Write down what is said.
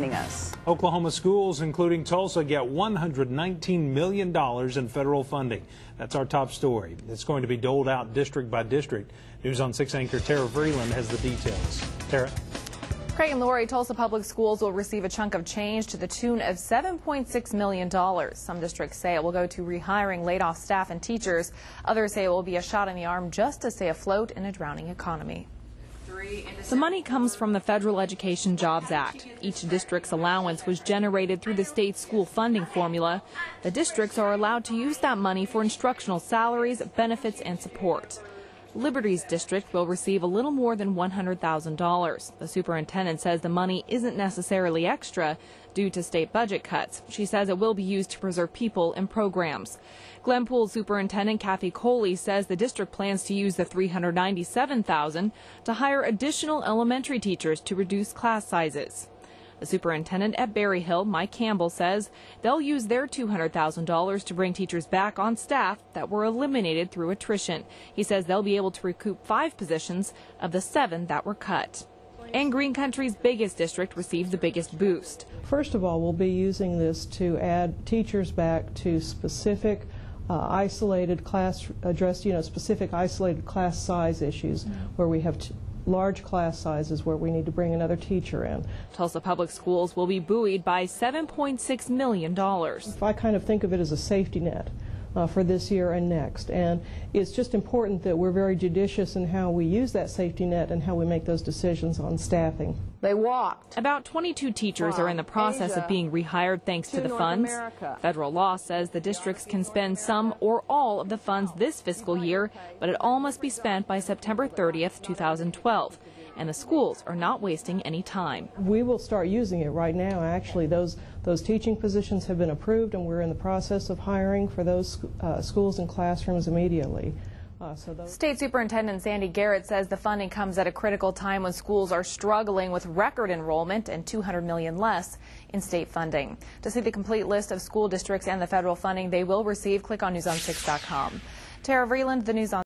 joining us. Oklahoma schools, including Tulsa, get $119 million in federal funding. That's our top story. It's going to be doled out district by district. News on 6 anchor Tara Vreeland has the details. Tara? Craig and Lori, Tulsa Public Schools will receive a chunk of change to the tune of $7.6 million. Some districts say it will go to rehiring laid-off staff and teachers. Others say it will be a shot in the arm just to stay afloat in a drowning economy. The money comes from the Federal Education Jobs Act. Each district's allowance was generated through the state school funding formula. The districts are allowed to use that money for instructional salaries, benefits, and support. Liberty's district will receive a little more than $100,000. The superintendent says the money isn't necessarily extra due to state budget cuts. She says it will be used to preserve people and programs. Glenpool Superintendent Kathy Coley says the district plans to use the $397,000 to hire additional elementary teachers to reduce class sizes. The superintendent at Berry Hill, Mike Campbell, says they'll use their $200,000 to bring teachers back on staff that were eliminated through attrition. He says they'll be able to recoup 5 positions of the 7 that were cut. And Green Country's biggest district received the biggest boost. First of all, we'll be using this to add teachers back to specific isolated class, specific isolated class size issues where we have large class sizes where we need to bring another teacher in. Tulsa Public Schools will be buoyed by $7.6 million. I kind of think of it as a safety net for this year and next. And it's just important that we're very judicious in how we use that safety net and how we make those decisions on staffing. They walked. About 22 teachers are in the process of being rehired thanks to the funds. Federal law says the districts can spend some or all of the funds this fiscal year, but it all must be spent by September 30th, 2012. And the schools are not wasting any time. We will start using it right now. Actually, those teaching positions have been approved, and we're in the process of hiring for those schools and classrooms immediately. State Superintendent Sandy Garrett says the funding comes at a critical time when schools are struggling with record enrollment and $200 million less in state funding. To see the complete list of school districts and the federal funding they will receive, click on newson6.com. Tara Vreeland, the News on